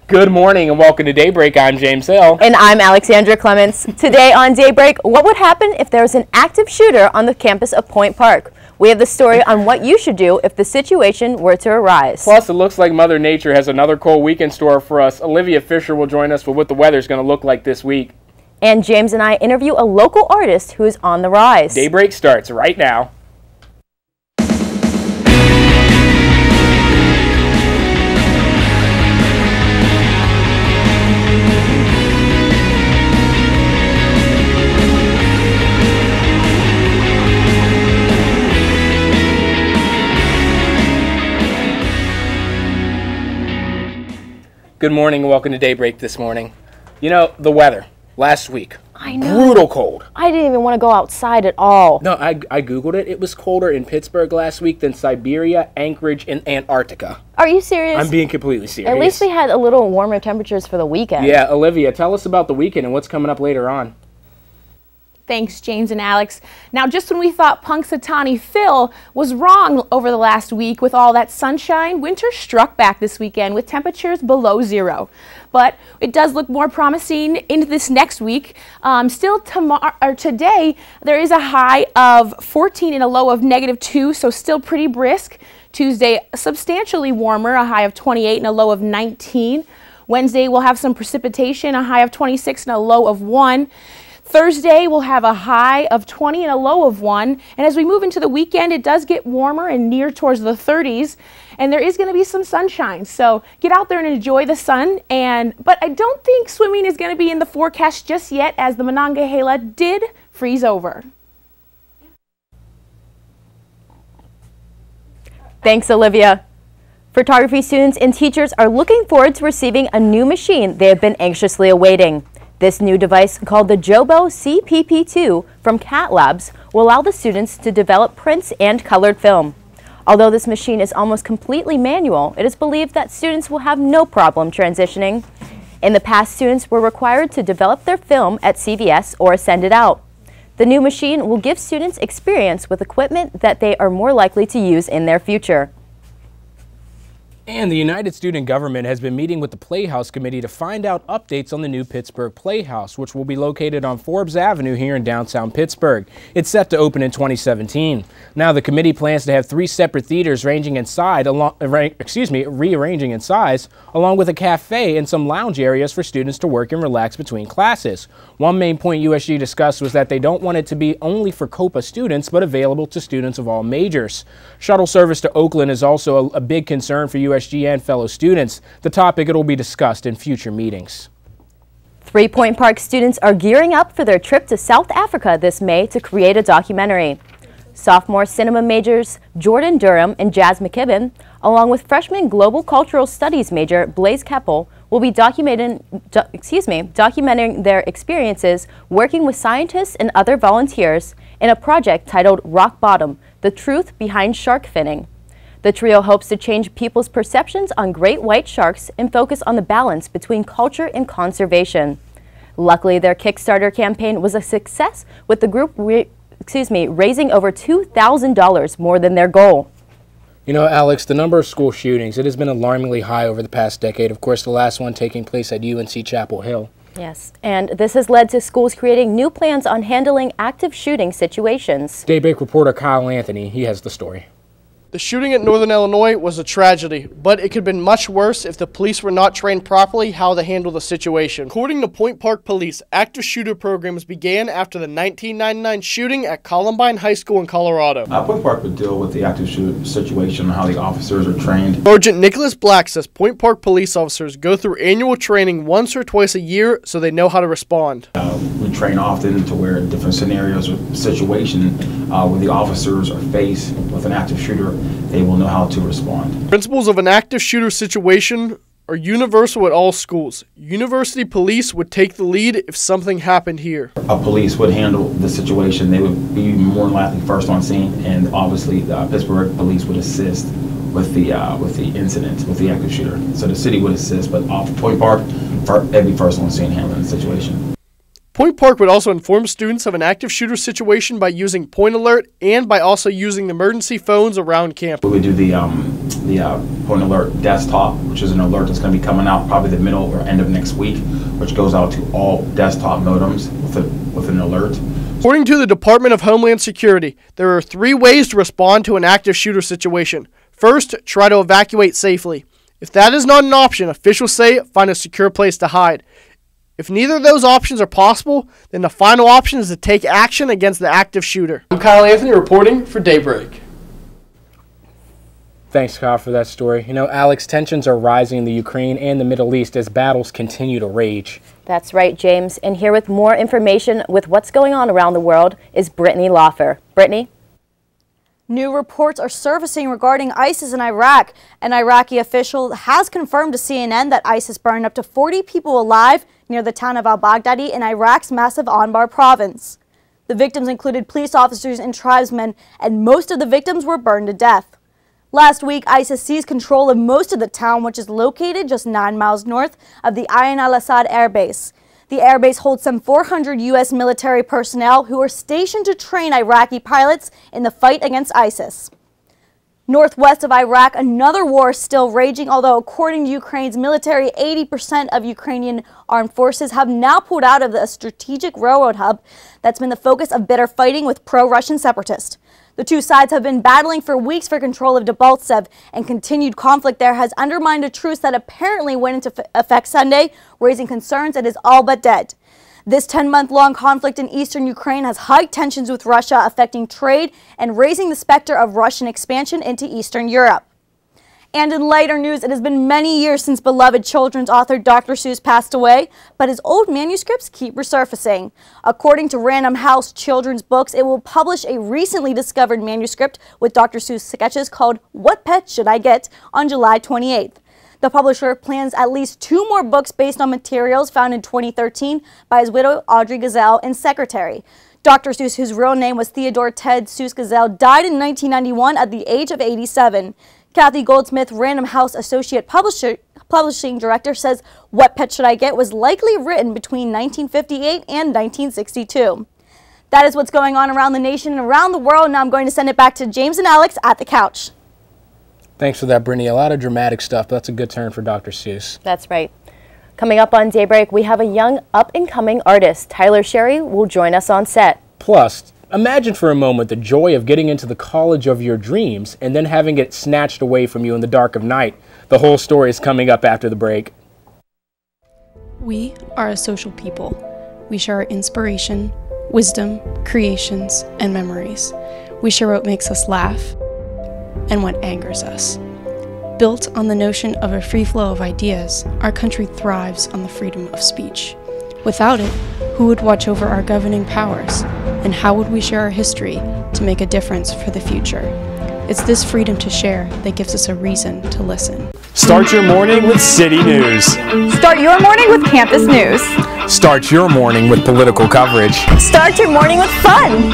Good morning and welcome to Daybreak. I'm James Hill. And I'm Alexandra Clemence. Today on Daybreak, what would happen if there was an active shooter on the campus of Point Park? We have the story on what you should do if the situation were to arise. Plus, it looks like Mother Nature has another cold week in store for us. Olivia Fisher will join us for what the weather's going to look like this week. And James and I interview a local artist who is on the rise. Daybreak starts right now. Good morning and welcome to Daybreak this morning. You know, the weather last week. I know. Brutal cold. I didn't even want to go outside at all. No, I Googled it. It was colder in Pittsburgh last week than Siberia, Anchorage, and Antarctica. Are you serious? I'm being completely serious. At least we had a little warmer temperatures for the weekend. Yeah, Olivia, tell us about the weekend and what's coming up later on. Thanks, James and Alex. Now, just when we thought Punxsutawney Phil was wrong over the last week with all that sunshine, winter struck back this weekend with temperatures below zero. But it does look more promising into this next week. Still today, there is a high of 14 and a low of -2, so still pretty brisk. Tuesday, substantially warmer, a high of 28 and a low of 19. Wednesday, we'll have some precipitation, a high of 26 and a low of 1. Thursday, we'll have a high of 20 and a low of 1. And as we move into the weekend, it does get warmer and near towards the 30s. And there is going to be some sunshine. So get out there and enjoy the sun. But I don't think swimming is going to be in the forecast just yet, as the Monongahela did freeze over. Thanks, Olivia. Photography students and teachers are looking forward to receiving a new machine they have been anxiously awaiting. This new device, called the Jobo CPP2 from Cat Labs, will allow the students to develop prints and colored film. Although this machine is almost completely manual, it is believed that students will have no problem transitioning. In the past, students were required to develop their film at CVS or send it out. The new machine will give students experience with equipment that they are more likely to use in their future. And the United Student Government has been meeting with the Playhouse Committee to find out updates on the new Pittsburgh Playhouse, which will be located on Forbes Avenue here in downtown Pittsburgh. It's set to open in 2017. Now, the committee plans to have 3 separate theaters rearranging in size, along with a cafe and some lounge areas for students to work and relax between classes. One main point USG discussed was that they don't want it to be only for COPA students, but available to students of all majors. Shuttle service to Oakland is also a big concern for USG and fellow students. The topic will be discussed in future meetings. 3 Point Park students are gearing up for their trip to South Africa this May to create a documentary. Sophomore cinema majors Jordan Durham and Jazz McKibben, along with freshman global cultural studies major Blaze Keppel, will be documenting their experiences working with scientists and other volunteers in a project titled Rock Bottom: The Truth Behind Shark Finning. The trio hopes to change people's perceptions on great white sharks and focus on the balance between culture and conservation. Luckily, their Kickstarter campaign was a success, with the group raising over $2,000 more than their goal. You know, Alex, the number of school shootings, it has been alarmingly high over the past decade. Of course, the last one taking place at UNC Chapel Hill. Yes, and this has led to schools creating new plans on handling active shooting situations. Daybreak reporter Kyle Anthony, he has the story. The shooting at Northern Illinois was a tragedy, but it could have been much worse if the police were not trained properly how to handle the situation. According to Point Park Police, active shooter programs began after the 1999 shooting at Columbine High School in Colorado. Point Park would deal with the active shooter situation and how the officers are trained. Sergeant Nicholas Black says Point Park police officers go through annual training once or twice a year so they know how to respond. We train often to where different scenarios or situation where the officers are faced with an active shooter, they will know how to respond. Principles of an active shooter situation are universal at all schools. University police would take the lead if something happened here. A police would handle the situation. They would be more than likely first on scene, and obviously the Pittsburgh police would assist with the incident, with the active shooter. So the city would assist, but off Point Park, they'd be first on scene handling the situation. Point Park would also inform students of an active shooter situation by using Point Alert and by also using the emergency phones around campus. We would do the Point Alert desktop, which is an alert that's going to be coming out probably the middle or end of next week, which goes out to all desktop modems with an alert. According to the Department of Homeland Security, there are 3 ways to respond to an active shooter situation. First, try to evacuate safely. If that is not an option, officials say find a secure place to hide. If neither of those options are possible, then the final option is to take action against the active shooter. I'm Kyle Anthony reporting for Daybreak. Thanks, Kyle, for that story. You know, Alex, tensions are rising in the Ukraine and the Middle East as battles continue to rage. That's right, James. And here with more information with what's going on around the world is Brittany Lauffer. Brittany? New reports are surfacing regarding ISIS in Iraq. An Iraqi official has confirmed to CNN that ISIS burned up to 40 people alive near the town of al-Baghdadi in Iraq's massive Anbar province. The victims included police officers and tribesmen, and most of the victims were burned to death. Last week, ISIS seized control of most of the town, which is located just 9 miles north of the Ain al-Assad air base. The airbase holds some 400 U.S. military personnel who are stationed to train Iraqi pilots in the fight against ISIS. Northwest of Iraq, another war is still raging, although according to Ukraine's military, 80% of Ukrainian armed forces have now pulled out of the strategic railroad hub that's been the focus of bitter fighting with pro-Russian separatists. The two sides have been battling for weeks for control of Debaltseve, and continued conflict there has undermined a truce that apparently went into effect Sunday, raising concerns it is all but dead. This 10-month-long conflict in eastern Ukraine has high tensions with Russia, affecting trade and raising the specter of Russian expansion into Eastern Europe. And in lighter news, it has been many years since beloved children's author Dr. Seuss passed away, but his old manuscripts keep resurfacing. According to Random House Children's Books, it will publish a recently discovered manuscript with Dr. Seuss sketches called What Pet Should I Get on July 28th. The publisher plans at least 2 more books based on materials found in 2013 by his widow Audrey Gazelle and secretary. Dr. Seuss, whose real name was Theodore Ted Seuss Gazelle, died in 1991 at the age of 87. Kathy Goldsmith, Random House Associate Publishing Director, says What Pet Should I Get was likely written between 1958 and 1962. That is what's going on around the nation and around the world. Now I'm going to send it back to James and Alex at the couch. Thanks for that, Brittany. A lot of dramatic stuff, but that's a good turn for Dr. Seuss. That's right. Coming up on Daybreak, we have a young up-and-coming artist. Charie will join us on set. Plus, imagine for a moment the joy of getting into the college of your dreams and then having it snatched away from you in the dark of night. The whole story is coming up after the break. We are a social people. We share our inspiration, wisdom, creations, and memories. We share what makes us laugh and what angers us. Built on the notion of a free flow of ideas, our country thrives on the freedom of speech. Without it, who would watch over our governing powers? And how would we share our history to make a difference for the future? It's this freedom to share that gives us a reason to listen. Start your morning with City News. Start your morning with campus news. Start your morning with political coverage. Start your morning with fun.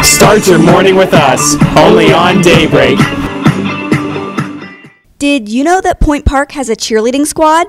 Start your morning with us, only on Daybreak. Did you know that Point Park has a cheerleading squad?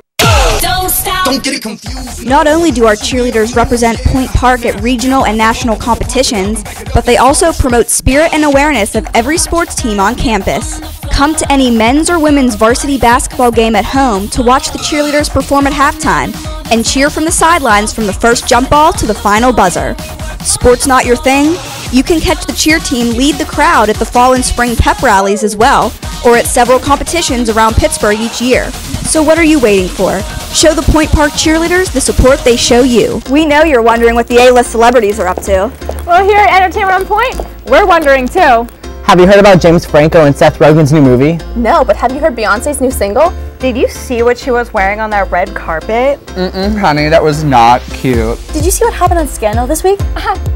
Don't stop. Don't get it confused. Not only do our cheerleaders represent Point Park at regional and national competitions, but they also promote spirit and awareness of every sports team on campus. Come to any men's or women's varsity basketball game at home to watch the cheerleaders perform at halftime and cheer from the sidelines from the first jump ball to the final buzzer. Sports not your thing? You can catch the cheer team lead the crowd at the fall and spring pep rallies as well, or at several competitions around Pittsburgh each year. So what are you waiting for? Show the Point Park cheerleaders the support they show you. We know you're wondering what the A-list celebrities are up to. Well, here at Entertainment on Point, we're wondering too. Have you heard about James Franco and Seth Rogen's new movie? No, but have you heard Beyonce's new single? Did you see what she was wearing on that red carpet? Honey, that was not cute. Did you see what happened on Scandal this week?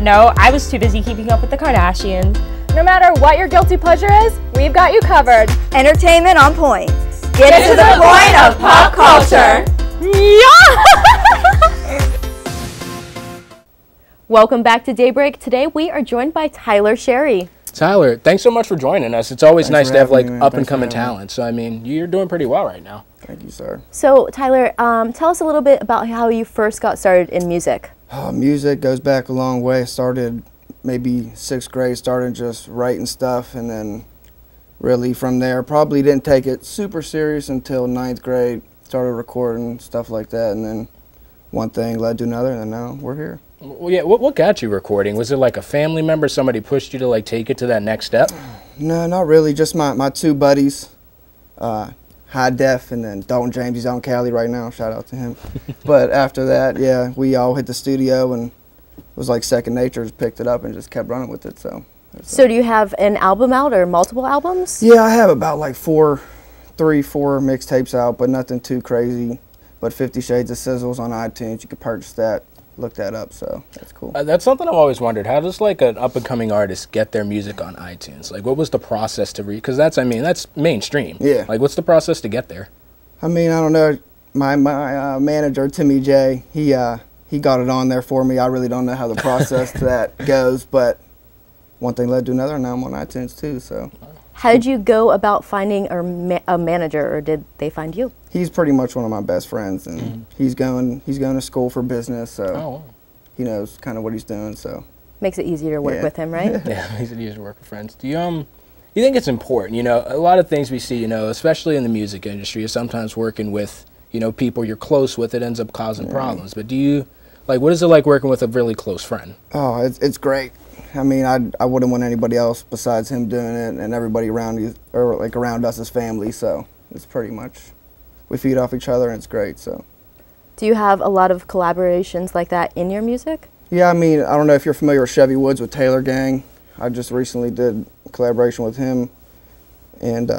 No, I was too busy keeping up with the Kardashians. No matter what your guilty pleasure is, we've got you covered. Entertainment on Point. Get to the point of pop culture. Yeah! Welcome back to Daybreak. Today we are joined by Charie. Tyler, thanks so much for joining us. It's always nice to have like me, up and coming talent. So I mean, you're doing pretty well right now. Thank you, sir. So Tyler, tell us a little bit about how you first got started in music. Music goes back a long way. Started maybe 6th grade, started just writing stuff, and then really from there, probably didn't take it super serious until 9th grade. Started recording stuff like that, and then one thing led to another, and now we're here. Well, yeah, what got you recording? Was it like a family member, somebody pushed you to like take it to that next step? No, not really. Just my 2 buddies, High Def, and then Dalton James. He's out in Cali right now. Shout out to him. But after that, yeah, we all hit the studio, and it was like second nature. Just picked it up and just kept running with it. So do you have an album out or multiple albums? Yeah, I have about like 3, 4 mixtapes out, but nothing too crazy. But 50 Shades of Sizzle's on iTunes. You can purchase that. Look that up, so that's cool. That's something I've always wondered. How does like an up-and-coming artist get their music on iTunes? Like, what was the process to because that's, I mean, that's mainstream. Yeah. Like, what's the process to get there? I mean, I don't know. My manager, Timmy J, he got it on there for me. I really don't know how the process to that goes, but one thing led to another, and now I'm on iTunes too, so. How did you go about finding a manager, or did they find you? He's pretty much one of my best friends, and he's going to school for business, so he knows kind of what he's doing. So makes it easier to work with him, right? Yeah, makes it easier to work with friends. Do you think it's important? You know, a lot of things we see, you know, especially in the music industry, is sometimes working with, you know, people you're close with. It ends up causing problems. But do you what is it like working with a really close friend? Oh, it's great. I mean, I wouldn't want anybody else besides him doing it, and everybody around you, or like around us as family. So it's pretty much, we feed off each other, and it's great. So, do you have a lot of collaborations like that in your music? Yeah, I mean, I don't know if you're familiar with Chevy Woods with Taylor Gang. I just recently did a collaboration with him, and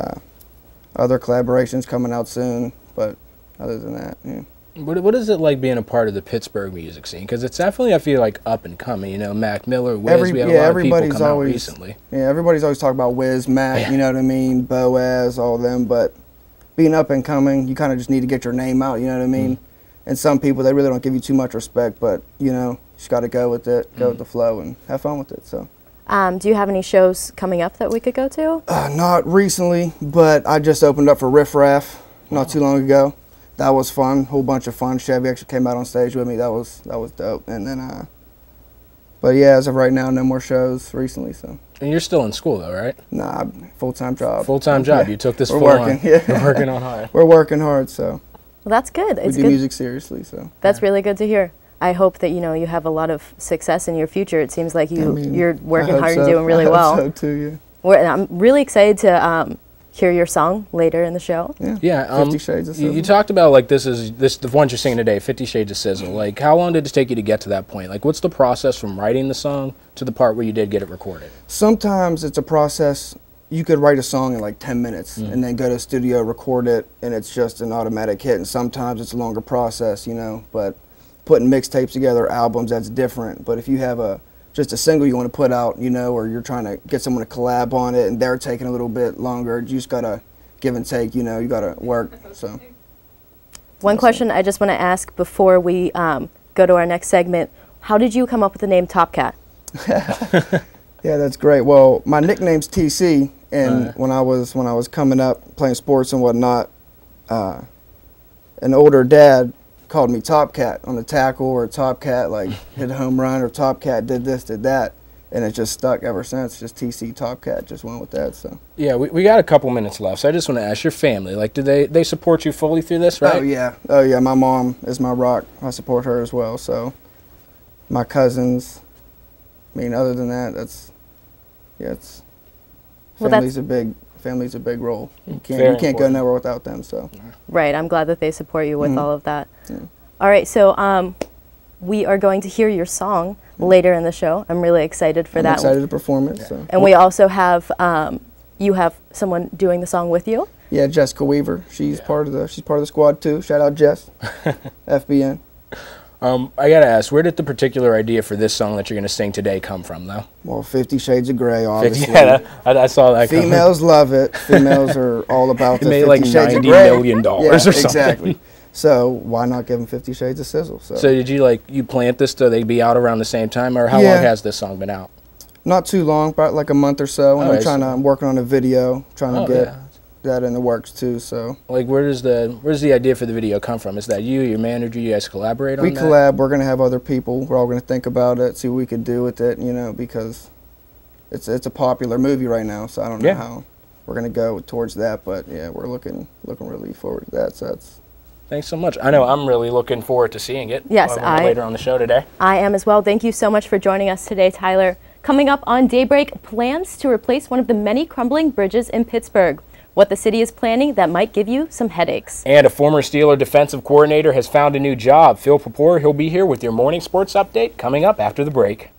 other collaborations coming out soon. But other than that, yeah. What is it like being a part of the Pittsburgh music scene? Because it's definitely, I feel like, up and coming. You know, Mac Miller, Wiz, we had a lot of people come out recently. Yeah, everybody's always talking about Wiz, Mac, you know what I mean, Boaz, all of them. But being up and coming, you kind of just need to get your name out, you know what I mean? And some people, they really don't give you too much respect, but, you know, you just got to go with it, go with the flow, and have fun with it. So. Do you have any shows coming up that we could go to? Not recently, but I just opened up for Riff Raff not too long ago. That was fun, whole bunch of fun. Chevy actually came out on stage with me. That was dope. And then, but yeah, as of right now, no more shows recently. So. And you're still in school though, right? Nah, full-time job. Full-time job. Yeah. You took this We're full working. on. Yeah. We're working on hard. We're working hard. So. Well, that's good. We do music seriously. So. That's really good to hear. I hope that you have a lot of success in your future. It seems like you're working hard and doing really well. I hope so too. Yeah. I'm really excited to hear your song later in the show. Yeah. 50 Shades of Sizzle. You talked about like the ones you're singing today, 50 Shades of Sizzle. Like, how long did it take you to get to that point? Like, what's the process from writing the song to the part where you did get it recorded? Sometimes it's a process. You could write a song in like 10 minutes and then go to the studio, record it, and it's just an automatic hit. And sometimes it's a longer process, you know. But putting mixtapes together, albums, that's different. But if you have just a single you want to put out, you know, or you're trying to get someone to collab on it and they're taking a little bit longer, you just got to give and take, you know, you got to work. So. One question I just want to ask before we go to our next segment, how did you come up with the name Top Cat? Yeah, that's great. Well, my nickname's TC, and when I was coming up playing sports and whatnot, an older dad called me Top Cat on the tackle, or Top Cat like hit a home run, or Top Cat did this, did that, and it just stuck ever since. Just TC Top Cat, just went with that. So yeah, we got a couple minutes left, so I just want to ask your family, like, do they support you fully through this, right? Oh yeah, my mom is my rock. I support her as well. So my cousins, I mean, other than that, it's family's a big role. You can't go nowhere without them. So. Right. I'm glad that they support you with all of that. Yeah. All right. So we are going to hear your song later in the show. I'm really excited for that. I'm excited to perform it. So. And we also have you have someone doing the song with you. Yeah, Jessica Weaver. She's part of the squad too. Shout out Jess. FBN. I gotta ask, where did the particular idea for this song that you're gonna sing today come from, though? Well, 50 Shades of Grey, obviously. I saw that. Females love it. Females are all about the 50 like Shades of $90 Grey. million or something. Exactly. So why not give them 50 Shades of Sizzle? So did you plant this to they be out around the same time, or how long has this song been out? Not too long, about like a month or so. And I'm working on a video, trying to get that in the works too. So, like, where's the idea for the video come from? Is that you, your manager, you guys collaborate on that? We collab. We're gonna have other people. We're all gonna think about it, see what we could do with it. You know, because it's a popular movie right now. So I don't know how we're gonna go towards that, but yeah, we're looking really forward to that. So that's. Thanks so much. I know I'm really looking forward to seeing it. Yes, later on the show today. I am as well. Thank you so much for joining us today, Tyler. Coming up on Daybreak, plans to replace one of the many crumbling bridges in Pittsburgh. What the city is planning that might give you some headaches. And a former Steeler defensive coordinator has found a new job. Phil Popoure, he'll be here with your morning sports update coming up after the break.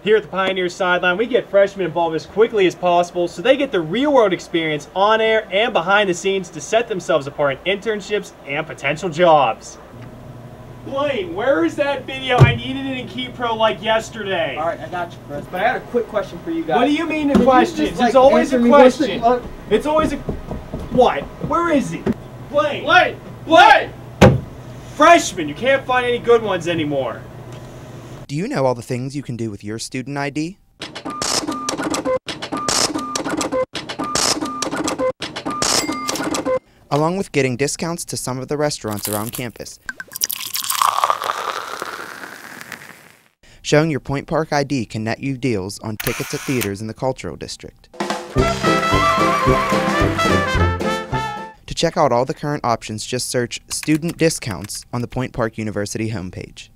Here at the Pioneers sideline, we get freshmen involved as quickly as possible so they get the real-world experience on air and behind the scenes to set themselves apart in internships and potential jobs. Blaine, where is that video? I needed it in KeyPro like yesterday. All right, I got you, Chris. But I had a quick question for you guys. What do you mean the questions? It's always a question. It's always a... What? Where is he? Blaine! Blaine! Blaine! Freshman, you can't find any good ones anymore. Do you know all the things you can do with your student ID? Along with getting discounts to some of the restaurants around campus. Showing your Point Park ID can net you deals on tickets at theaters in the Cultural District. To check out all the current options, just search Student Discounts on the Point Park University homepage.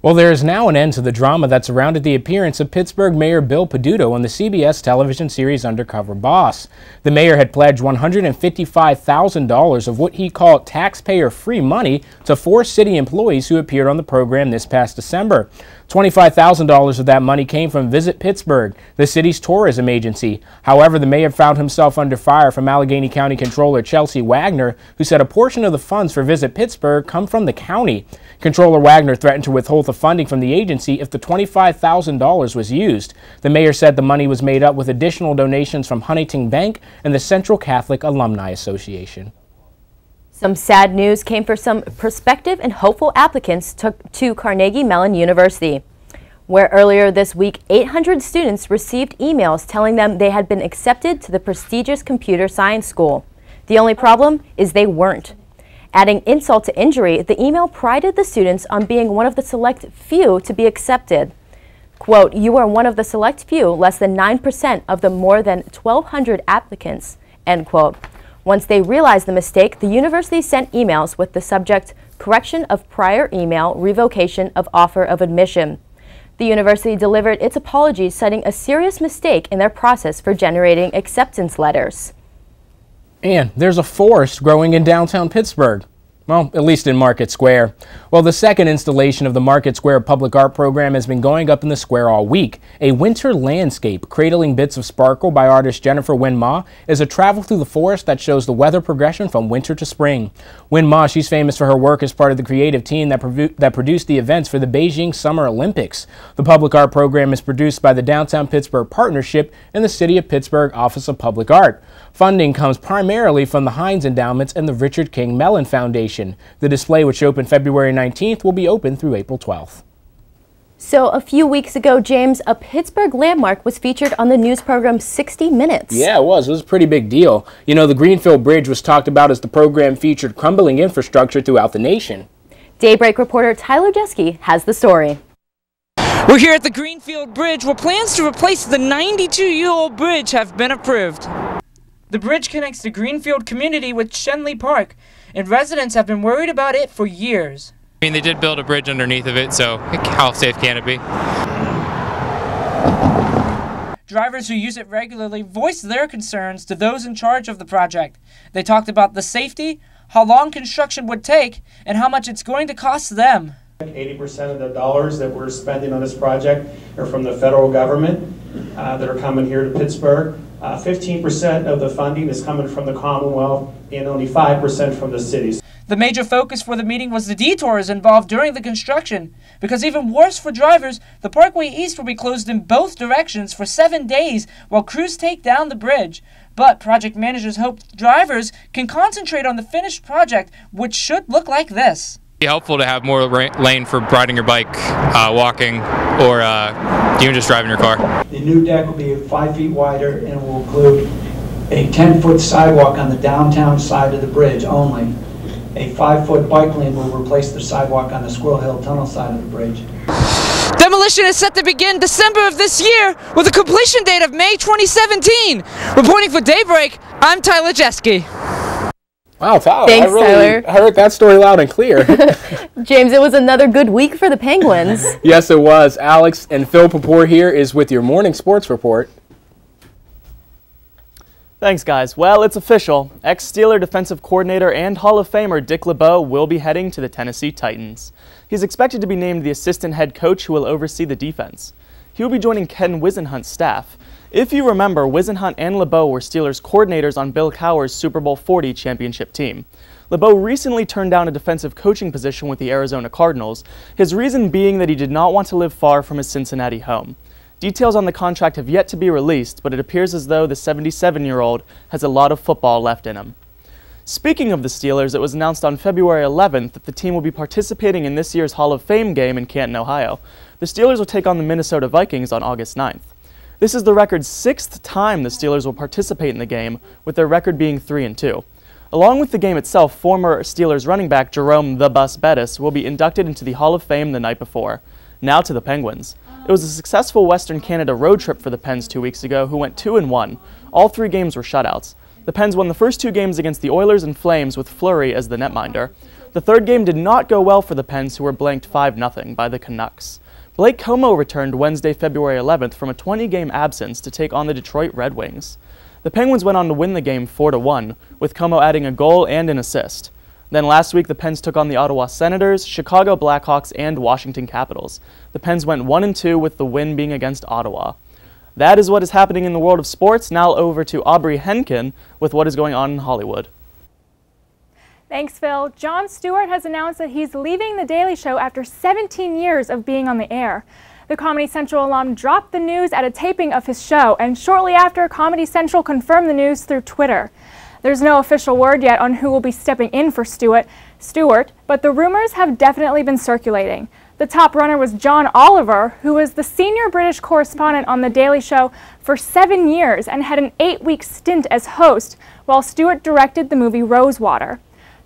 Well, there is now an end to the drama that surrounded the appearance of Pittsburgh Mayor Bill Peduto on the CBS television series Undercover Boss. The mayor had pledged $155,000 of what he called taxpayer-free money to 4 city employees who appeared on the program this past December. $25,000 of that money came from Visit Pittsburgh, the city's tourism agency. However, the mayor found himself under fire from Allegheny County Controller Chelsea Wagner, who said a portion of the funds for Visit Pittsburgh come from the county. Controller Wagner threatened to withhold the funding from the agency if the $25,000 was used. The mayor said the money was made up with additional donations from Huntington Bank and the Central Catholic Alumni Association. Some sad news came for some prospective and hopeful applicants to Carnegie Mellon University, where earlier this week 800 students received emails telling them they had been accepted to the prestigious computer science school. The only problem is they weren't. Adding insult to injury, the email prided the students on being one of the select few to be accepted. Quote, "You are one of the select few, less than 9% of the more than 1,200 applicants," end quote. Once they realized the mistake, the university sent emails with the subject, "Correction of prior email, revocation of offer of admission." The university delivered its apologies, citing a serious mistake in their process for generating acceptance letters. And there's a forest growing in downtown Pittsburgh. Well, at least in Market Square. Well, the second installation of the Market Square Public Art Program has been going up in the square all week. A winter landscape, cradling bits of sparkle by artist Jennifer Wynn Ma, is a travel through the forest that shows the weather progression from winter to spring. Wynn Ma, she's famous for her work as part of the creative team that produced the events for the Beijing Summer Olympics. The Public Art Program is produced by the Downtown Pittsburgh Partnership and the City of Pittsburgh Office of Public Art. Funding comes primarily from the Heinz Endowments and the Richard King Mellon Foundation. The display, which opened February 19th, will be open through April 12th. So a few weeks ago, James, a Pittsburgh landmark was featured on the news program 60 Minutes. Yeah, it was. It was a pretty big deal. You know, the Greenfield Bridge was talked about as the program featured crumbling infrastructure throughout the nation. Daybreak reporter Tyler Jeske has the story. We're here at the Greenfield Bridge, where plans to replace the 92-year-old bridge have been approved. The bridge connects the Greenfield community with Shenley Park, and residents have been worried about it for years. I mean, they did build a bridge underneath of it, so how safe can it be? Drivers who use it regularly voiced their concerns to those in charge of the project. They talked about the safety, how long construction would take, and how much it's going to cost them. 80% of the dollars that we're spending on this project are from the federal government that are coming here to Pittsburgh. 15% of the funding is coming from the Commonwealth and only 5% from the cities. The major focus for the meeting was the detours involved during the construction, because even worse for drivers, the Parkway East will be closed in both directions for 7 days while crews take down the bridge. But project managers hope drivers can concentrate on the finished project, which should look like this. It'd be helpful to have more lane for riding your bike, walking, or even just driving your car. The new deck will be 5 feet wider and will include a 10-foot sidewalk on the downtown side of the bridge only. A 5-foot bike lane will replace the sidewalk on the Squirrel Hill Tunnel side of the bridge. Demolition is set to begin December of this year with a completion date of May 2017. Reporting for Daybreak, I'm Tyler Jeske. Wow, Tyler. Thanks, I really heard that story loud and clear. James, it was another good week for the Penguins. Yes, it was. Alex and Phil Popoure here is with your morning sports report. Thanks, guys. Well, it's official. Ex-Steeler defensive coordinator and Hall of Famer Dick LeBeau will be heading to the Tennessee Titans. He's expected to be named the assistant head coach who will oversee the defense. He will be joining Ken Wisenhunt's staff. If you remember, Wisenhunt and LeBeau were Steelers coordinators on Bill Cowher's Super Bowl 40 championship team. LeBeau recently turned down a defensive coaching position with the Arizona Cardinals, his reason being that he did not want to live far from his Cincinnati home. Details on the contract have yet to be released, but it appears as though the 77-year-old has a lot of football left in him. Speaking of the Steelers, it was announced on February 11th that the team will be participating in this year's Hall of Fame game in Canton, Ohio. The Steelers will take on the Minnesota Vikings on August 9th. This is the record's 6th time the Steelers will participate in the game, with their record being 3-2. Along with the game itself, former Steelers running back Jerome "The Bus" Bettis will be inducted into the Hall of Fame the night before. Now to the Penguins. It was a successful Western Canada road trip for the Pens 2 weeks ago, who went 2-1. All 3 games were shutouts. The Pens won the first 2 games against the Oilers and Flames with Fleury as the netminder. The third game did not go well for the Pens, who were blanked 5-0 by the Canucks. Blake Como returned Wednesday, February 11th from a 20-game absence to take on the Detroit Red Wings. The Penguins went on to win the game 4-1, with Como adding a goal and an assist. Then last week, the Pens took on the Ottawa Senators, Chicago Blackhawks, and Washington Capitals. The Pens went 1-2 with the win being against Ottawa. That is what is happening in the world of sports. Now over to Aubrey Henken with what is going on in Hollywood. Thanks, Phil. Jon Stewart has announced that he's leaving The Daily Show after 17 years of being on the air. The Comedy Central alum dropped the news at a taping of his show, and shortly after, Comedy Central confirmed the news through Twitter. There's no official word yet on who will be stepping in for Stewart, but the rumors have definitely been circulating. The top runner was John Oliver, who was the senior British correspondent on The Daily Show for 7 years and had an 8-week stint as host, while Stewart directed the movie Rosewater.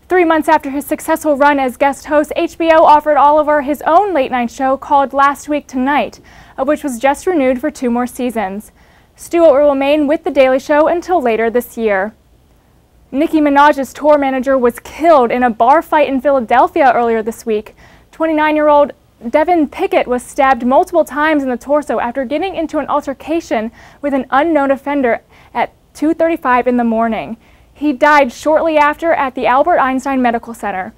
3 months after his successful run as guest host, HBO offered Oliver his own late-night show called Last Week Tonight, which was just renewed for 2 more seasons. Stewart will remain with The Daily Show until later this year. Nicki Minaj's tour manager was killed in a bar fight in Philadelphia earlier this week. 29-year-old Devin Pickett was stabbed multiple times in the torso after getting into an altercation with an unknown offender at 2:35 in the morning. He died shortly after at the Albert Einstein Medical Center.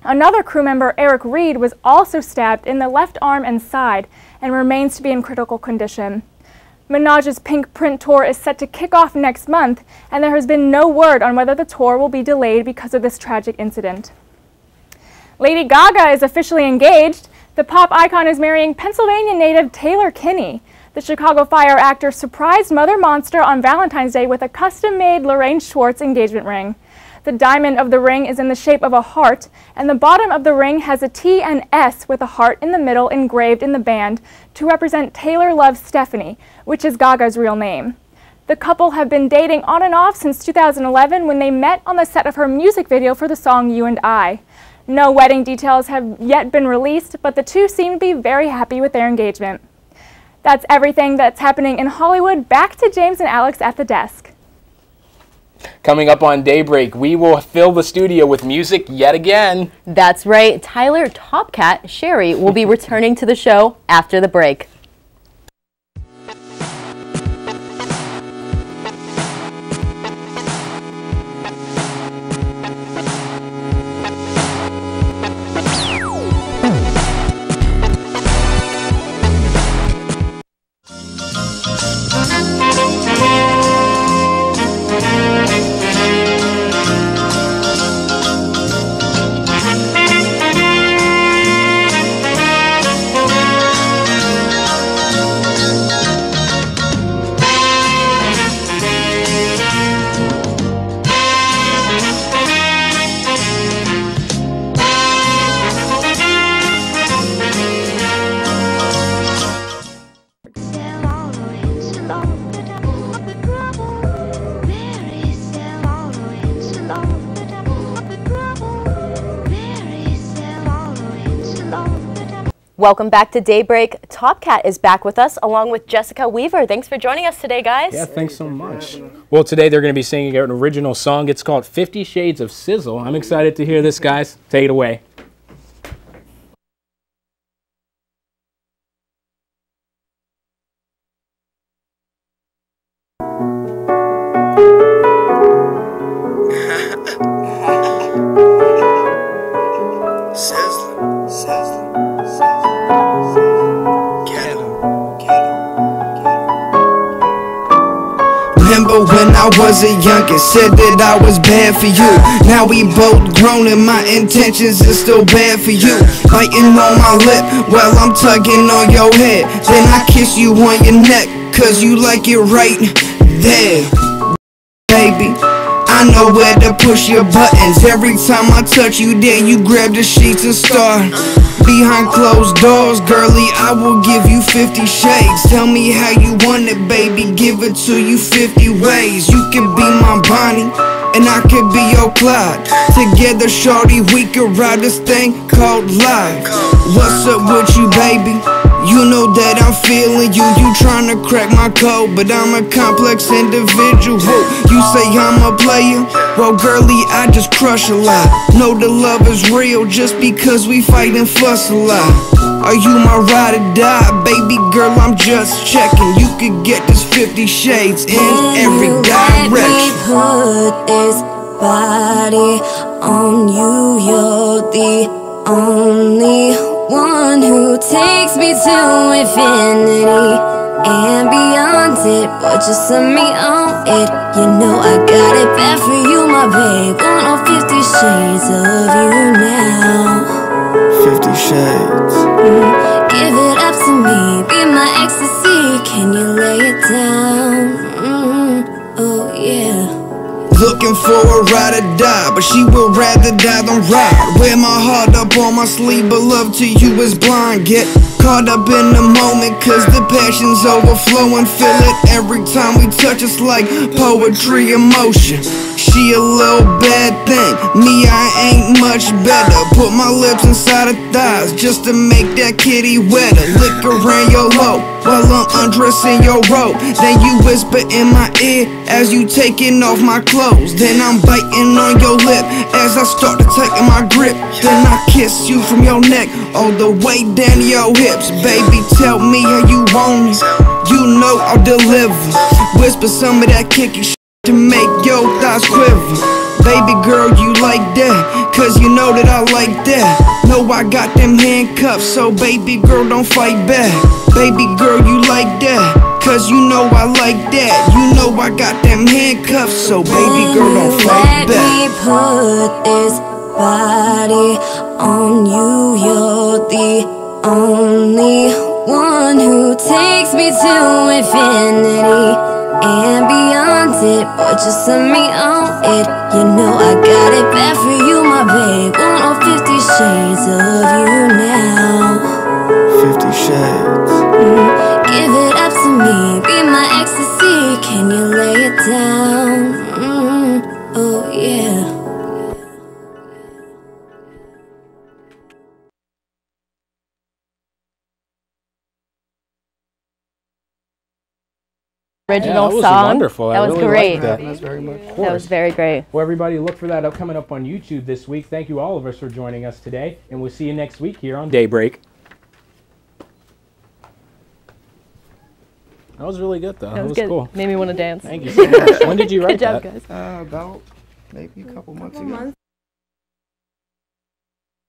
Another crew member, Eric Reed, was also stabbed in the left arm and side and remains to be in critical condition. Minaj's Pink Print Tour is set to kick off next month, and there has been no word on whether the tour will be delayed because of this tragic incident. Lady Gaga is officially engaged. The pop icon is marrying Pennsylvania native Taylor Kinney. The Chicago Fire actor surprised Mother Monster on Valentine's Day with a custom-made Lorraine Schwartz engagement ring. The diamond of the ring is in the shape of a heart, and the bottom of the ring has a T and S with a heart in the middle engraved in the band to represent Taylor loves Stephanie, which is Gaga's real name. The couple have been dating on and off since 2011 when they met on the set of her music video for the song You and I. No wedding details have yet been released, but the two seem to be very happy with their engagement. That's everything that's happening in Hollywood. Back to James and Alex at the desk. Coming up on Daybreak, we will fill the studio with music yet again. That's right. Tyler Topcat Charie will be returning to the show after the break. Welcome back to Daybreak. Top Cat is back with us along with Jessica Weaver. Thanks for joining us today, guys. Yeah, thanks so much. Well, today they're going to be singing an original song. It's called 50 Shades of Sizzle. I'm excited to hear this, guys. Take it away. Remember when I was a youngin', said that I was bad for you. Now we both grown and my intentions is still bad for you. Biting on my lip while I'm tugging on your head. Then I kiss you on your neck, cause you like it right there. Baby, I know where to push your buttons. Every time I touch you there, you grab the sheets and start. Behind closed doors, girlie, I will give you 50 shades. Tell me how you want it, baby, give it to you 50 ways. You can be my Bonnie, and I can be your Clyde. Together, shorty, we can ride this thing called life. What's up with you, baby? You know that I'm feeling you. You tryna crack my code, but I'm a complex individual. You say I'm a player, well, girlie, I just crush a lot. Know the love is real just because we fight and fuss a lot. Are you my ride or die? Baby girl, I'm just checking. You could get this 50 shades in every direction. Let me put this body on you. You're the only one who takes me to infinity and beyond it. But just let me on it. You know I got it bad for you, my babe. Want all 50 shades of you now. 50 shades. Give it up to me, be my ecstasy. Can you lay it down? Oh yeah. Looking for a ride or die, but she would rather die than ride. Wear my heart up on my sleeve, but love to you is blind. Get caught up in the moment, cause the passion's overflowing. Feel it every time we touch, it's like poetry in motion. She a little bad thing, me I ain't much better. Put my lips inside her thighs just to make that kitty wetter. Lick around your low while I'm undressing your robe. Then you whisper in my ear as you taking off my clothes. Then I'm biting on your lip as I start to tighten my grip. Then I kiss you from your neck all the way down to your hips. Baby, tell me how you want it, you know I'll deliver. Whisper some of that kicky shit to make your thighs quiver. Baby girl, you like that, cause you know that I like that. Know I got them handcuffs, so baby girl, don't fight back. Baby girl, you like that, cause you know I like that. You know I got them handcuffs, so baby girl, don't fight back. Let me put this body on you. You're the only one who takes me to infinity and beyond it. But just let me on it. You know I got it bad for you, my babe. Want all 50 shades of you now. 50 shades. Give it up to me, be my ecstasy. Can you lay it down? Oh yeah. Original that was song. Wonderful. That was really great. liked that. That was very much. That was very great. Well, everybody, look for that coming up on YouTube this week. Thank you all of us for joining us today, and we'll see you next week here on Daybreak. That was really good, though. That was good. Cool. Made me want to dance. Thank you so much. When did you write Good job, that? guys. About maybe a couple months ago.